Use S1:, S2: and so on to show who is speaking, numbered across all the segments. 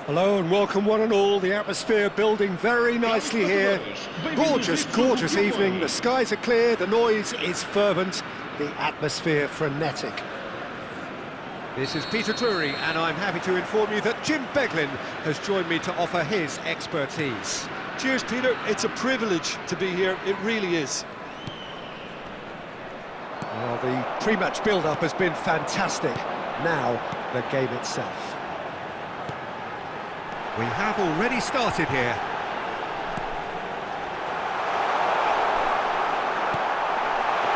S1: Hello and welcome one and all. The atmosphere building very nicely here. Gorgeous, gorgeous evening. The skies are clear, the noise is fervent, the atmosphere frenetic. This is Peter Drury and I'm happy to inform you that Jim Beglin has joined me to offer his expertise.
S2: Cheers, Peter. It's a privilege to be here. It really is.
S1: Well, the pre-match build-up has been fantastic. Now, the game itself. We have already started here.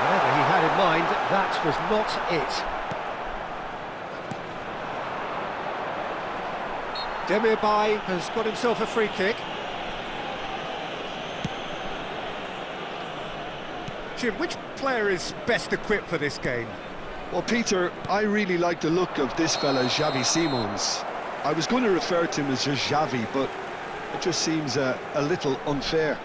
S1: Whatever he had in mind, that was not it. Demirbay has got himself a free kick. Jim, which player is best equipped for this game?
S2: Well, Peter, I really like the look of this fella, Xavi Simons. I was going to refer to him as just Xavi, but it just seems a little unfair.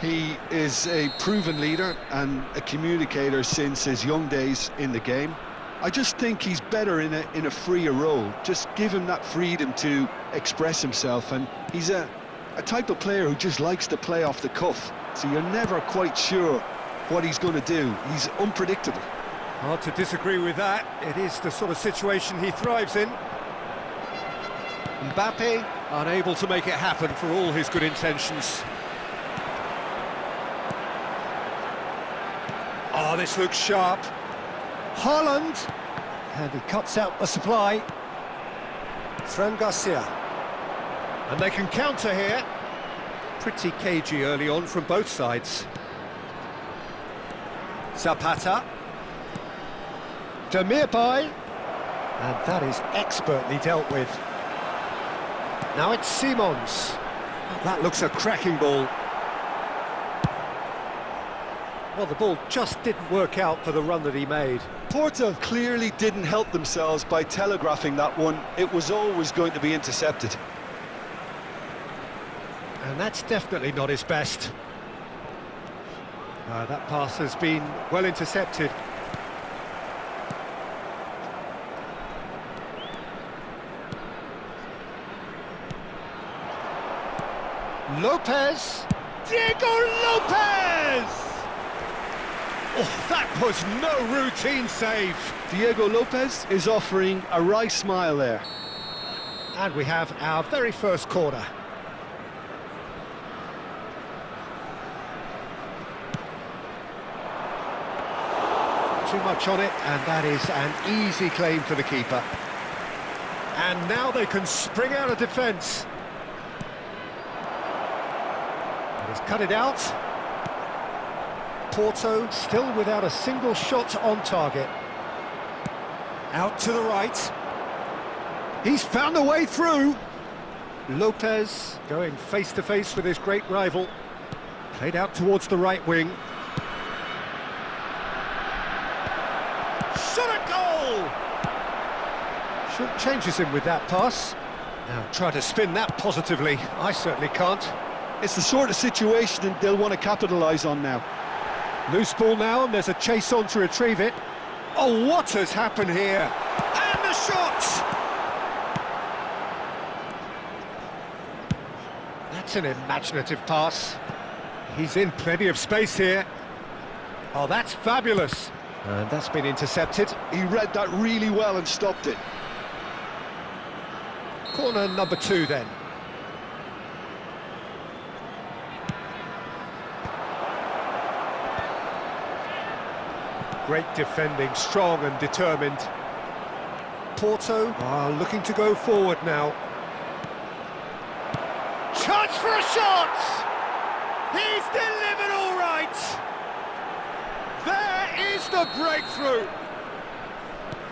S2: He is a proven leader and a communicator since his young days in the game. I just think he's better in a freer role. Just give him that freedom to express himself, and he's a type of player who just likes to play off the cuff, so you're never quite sure what he's going to do. He's unpredictable.
S1: Hard to disagree with that. It is the sort of situation he thrives in. Mbappe, unable to make it happen for all his good intentions. Oh, this looks sharp. Haaland, and he cuts out the supply. Fran Garcia. And they can counter here. Pretty cagey early on from both sides. Zapata. Demirbay. And that is expertly dealt with. Now it's Simons. That looks a cracking ball. Well, the ball just didn't work out for the run that he made.
S2: Porto clearly didn't help themselves by telegraphing that one. It was always going to be intercepted.
S1: And that's definitely not his best. That pass has been well intercepted. Lopez! Diego Lopez! Oh, that was no routine save.
S2: Diego Lopez is offering a wry smile there.
S1: And we have our very first corner. Too much on it, and that is an easy claim for the keeper. And now they can spring out of defence. He's cut it out. Porto still without a single shot on target. Out to the right. He's found a way through. Lopez going face to face with his great rival. Played out towards the right wing. Shot a goal! Short changes him with that pass. Now try to spin that positively. I certainly can't.
S2: It's the sort of situation that they'll want to capitalise on now.
S1: Loose ball now, and there's a chase on to retrieve it. Oh, what has happened here? And the shot! That's an imaginative pass. He's in plenty of space here. Oh, that's fabulous. And that's been intercepted.
S2: He read that really well and stopped it.
S1: Corner number 2 then. Great defending, strong and determined. Porto are looking to go forward now. Chance for a shot! He's delivered all right! There is the breakthrough!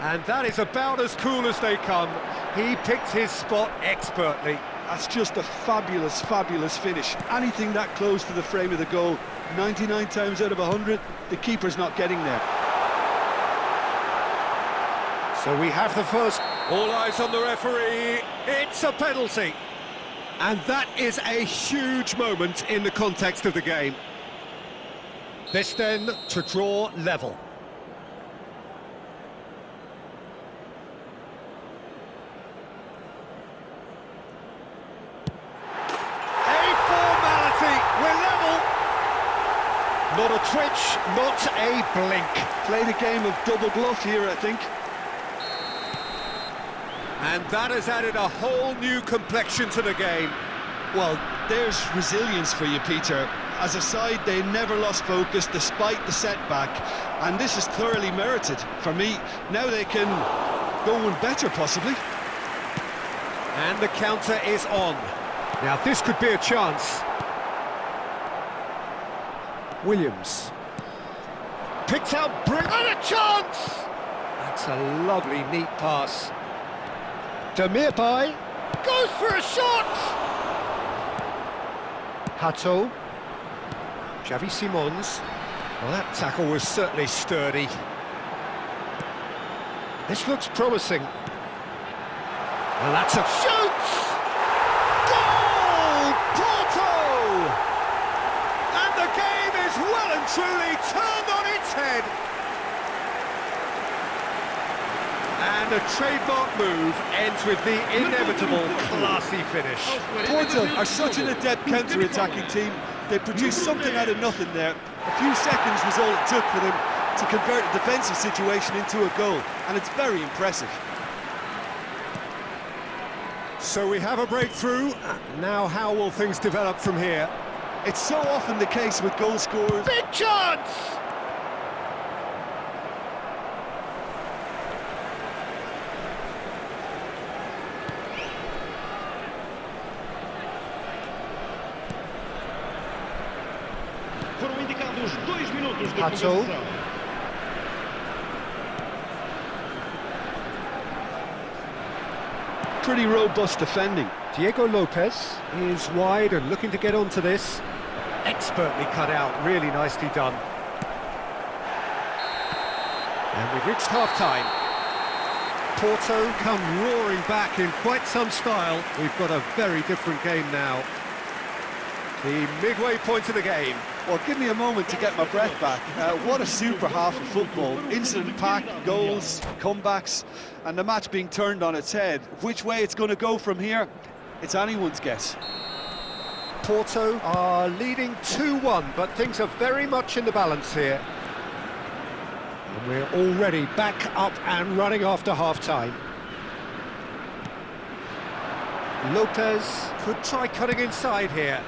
S1: And that is about as cool as they come. He picked his spot expertly.
S2: That's just a fabulous, fabulous finish. Anything that close to the frame of the goal, 99 times out of 100, the keeper's not getting there.
S1: So we have the first. All eyes on the referee. It's a penalty. And that is a huge moment in the context of the game. This then to draw level. Not a twitch, not a blink.
S2: Played a game of double bluff here, I think.
S1: And that has added a whole new complexion to the game.
S2: Well, there's resilience for you, Peter. As a side, they never lost focus despite the setback, and this is thoroughly merited. For me, now they can go one better, possibly.
S1: And the counter is on. Now this could be a chance. Williams. Picked out brilliant. And a chance! That's a lovely, neat pass. Demirbay goes for a shot! Hato. Xavi Simons. Well, that tackle was certainly sturdy. This looks promising. And that's a shoot! Goal! Porto! And the game is well and truly turned on its head. And a trademark move ends with the inevitable classy finish.
S3: Porto are such an adept counter-attacking team. They produced something out of nothing there. A few seconds was all it took for them to convert a defensive situation into a goal, and it's very impressive.
S1: So we have a breakthrough. Now how will things develop from here?
S3: It's so often the case with goal scorers.
S1: Big chance!
S4: Foram indicados 2 minutos de
S1: Hato.
S4: compensação.
S2: Pretty robust defending.
S1: Diego Lopez is wide and looking to get onto this. Expertly cut out, really nicely done. And we've reached half-time. Porto come roaring back in quite some style. We've got a very different game now. The midway point of the game.
S3: Well, give me a moment to get my breath back. What a super half of football. Incident-packed, goals, comebacks, and the match being turned on its head. Which way it's going to go from here, it's anyone's guess.
S1: Porto are leading 2-1, but things are very much in the balance here. And we're already back up and running after half-time. Lopez could try cutting inside here.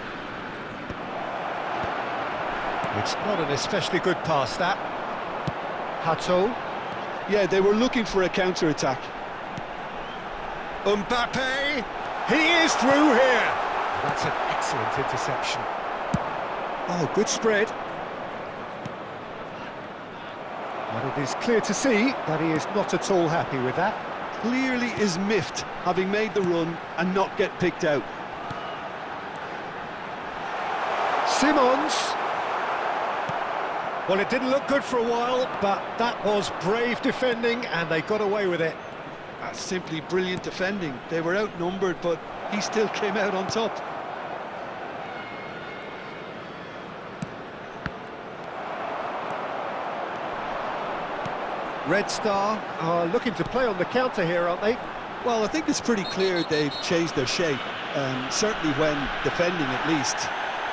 S1: It's not an especially good pass, that. Hato.
S2: Yeah, they were looking for a counter-attack.
S1: Mbappe. He is through here. That's an excellent interception. Oh, good spread. But it is clear to see that he is not at all happy with that.
S2: Clearly is miffed, having made the run and not get picked out.
S1: Simons. Well, it didn't look good for a while, but that was brave defending, and they got away with it.
S2: That's simply brilliant defending. They were outnumbered, but he still came out on top.
S1: Red Star are looking to play on the counter here, aren't they?
S3: Well, I think it's pretty clear they've changed their shape, certainly when defending at least,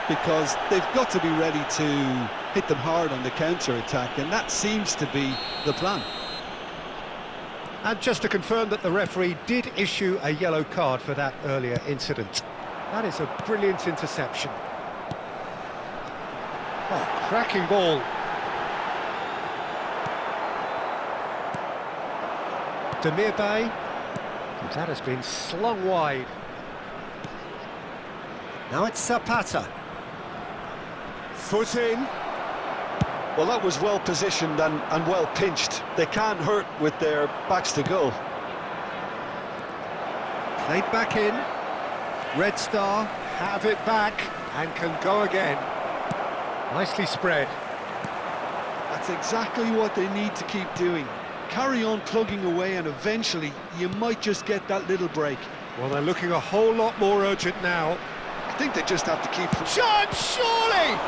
S3: because they've got to be ready to hit them hard on the counter-attack, and that seems to be the plan.
S1: And just to confirm that the referee did issue a yellow card for that earlier incident. That is a brilliant interception. Oh, cracking ball. Demirbay. That has been slung wide. Now it's Zapata. Foot in.
S2: Well, that was well positioned and well pinched. They can't hurt with their backs to goal.
S1: Played back in. Red Star have it back and can go again. Nicely spread.
S2: That's exactly what they need to keep doing. Carry on plugging away, and eventually you might just get that little break.
S1: Well, they're looking a whole lot more urgent now.
S2: I think they just have to keep...
S1: Chance, surely!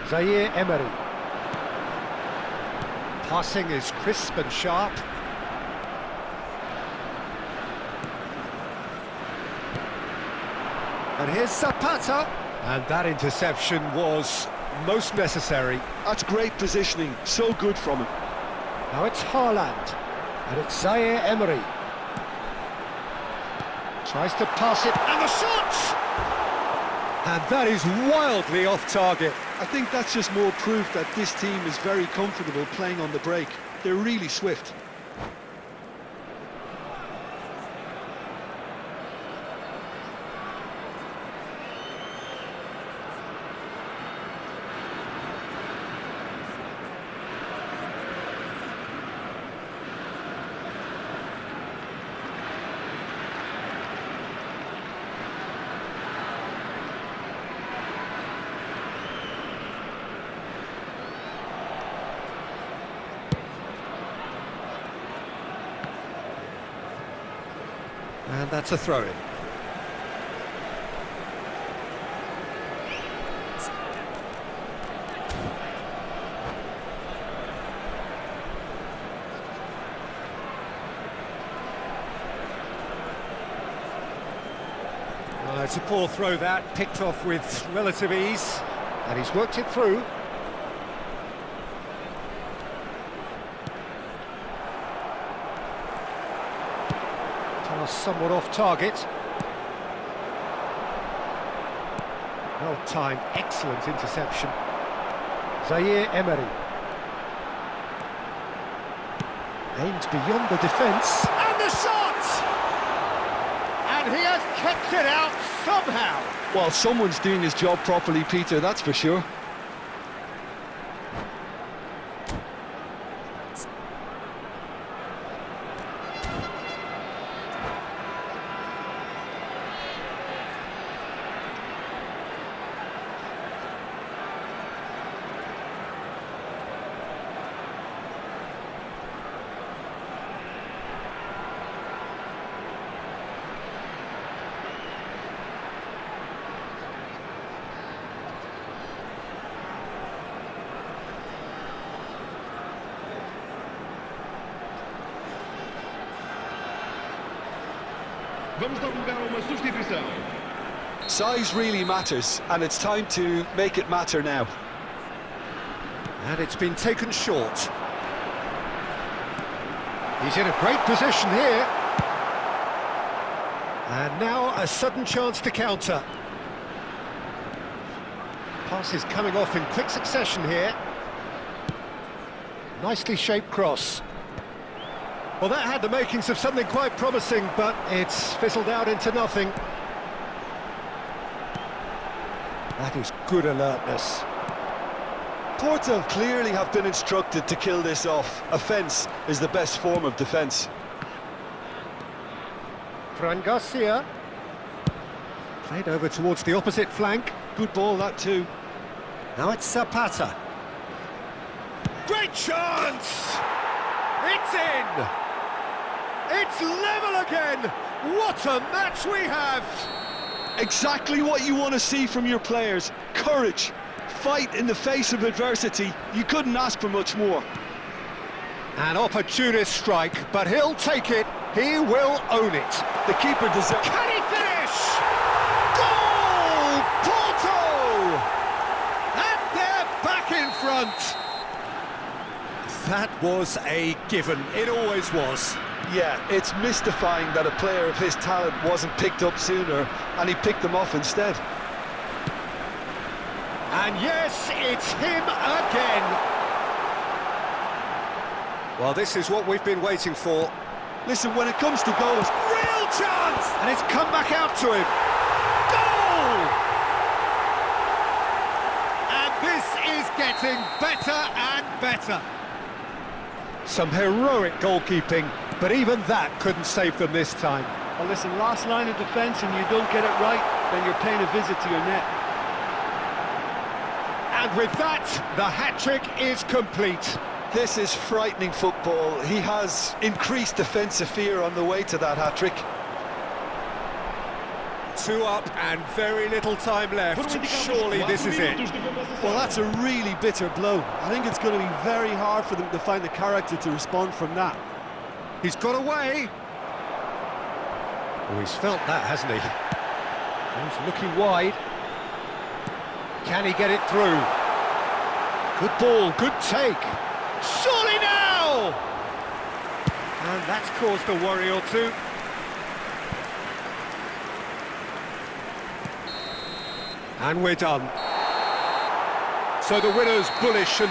S1: Zaire Emery. Passing is crisp and sharp. And here's Zapata. And that interception was most necessary.
S2: That's great positioning, so good from him.
S1: Now it's Haaland. And it's Zaire Emery. Tries to pass it, and the shot! And that is wildly off target.
S2: I think that's just more proof that this team is very comfortable playing on the break. They're really swift.
S1: And that's a throw-in. It's a poor throw that, picked off with relative ease, and he's worked it through. Somewhat off target. Well timed, excellent interception. Zaire Emery. Aimed beyond the defence. And the shot! And he has kept it out somehow.
S2: Well, someone's doing his job properly, Peter, that's for sure.
S4: Vamos dar lugar a uma substituição.
S2: Size really matters, and it's time to make it matter now.
S1: And it's been taken short. He's in a great position here. And now a sudden chance to counter. Pass is coming off in quick succession here. Nicely shaped cross. Well, that had the makings of something quite promising, but it's fizzled out into nothing. That is good alertness.
S2: Porto clearly have been instructed to kill this off. Offence is the best form of defence.
S1: Fran Garcia. Played over towards the opposite flank.
S2: Good ball, that too.
S1: Now it's Zapata. Great chance! It's in! It's level again! What a match we have!
S2: Exactly what you want to see from your players. Courage, fight in the face of adversity. You couldn't ask for much more.
S1: An opportunist strike, but he'll take it. He will own it.
S2: The keeper deserves...
S1: Can he finish? Goal! Porto! And they're back in front. That was a given. It always was.
S2: Yeah, it's mystifying that a player of his talent wasn't picked up sooner, and he picked them off instead.
S1: And yes, it's him again. Well, this is what we've been waiting for.
S2: Listen, when it comes to goals...
S1: Real chance! And it's come back out to him. Goal! And this is getting better and better. Some heroic goalkeeping, but even that couldn't save them this time.
S2: Well, listen, last line of defence and you don't get it right, then you're paying a visit to your net.
S1: And with that, the hat-trick is complete.
S2: This is frightening football. He has increased defensive fear on the way to that hat-trick.
S1: 2 up and very little time left. Surely this is it.
S3: Well, that's a really bitter blow. I think it's going to be very hard for them to find the character to respond from that.
S1: He's got away. Oh, he's felt that, hasn't he? He's looking wide. Can he get it through? Good ball, good take. Surely now! And that's caused a worry or two. And we're done. So the winner's bullish and